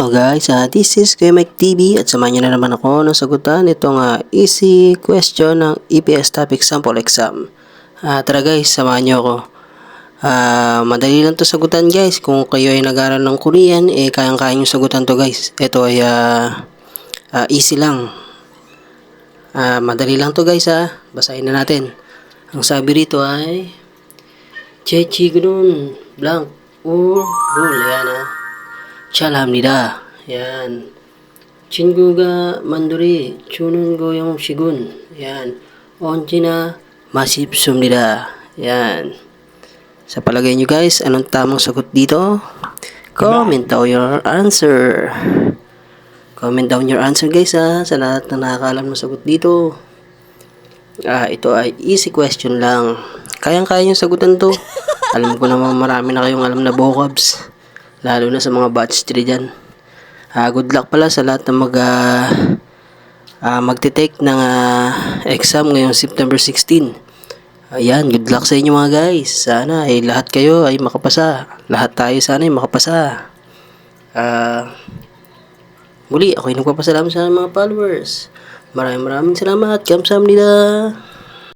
Guys, this is Kuya Mike TV at samahan nyo na naman ako ng sagutan itong easy question ng EPS topic sample exam. Tara guys, samahan nyo ako. Madali lang to sagutan guys. Kung kayo ay nag-aaral ng Korean, kayang-kaya nyo sagutan to guys. Ito ay easy lang. Madali lang to guys Basahin na natin. Ang sabi rito ay Chechigunun blank or rule. Yan Chalhamnida. Yan. 친구가 만두리 주는 거용 시군. Yan. 언제나 맛있습니다. Yan. Sa palagay nyo guys, anong tamang sagot dito? Comment down your answer. Comment down your answer guys sa lahat na nakakaalam ng sagot dito. Ito ay easy question lang. Kayang-kaya nyo sagutan to. Alam ko naman marami na kayong alam na vocabs. Lalo na sa mga batch 3 dyan. Good luck pala sa lahat na magte-take ng exam ngayong September 16. Ayan, good luck sa inyo mga guys. Sana ay lahat kayo ay makapasa. Lahat tayo sana ay makapasa. Muli, ako'y nagpapasalamat sa mga followers. Maraming salamat. Kamsahamnida.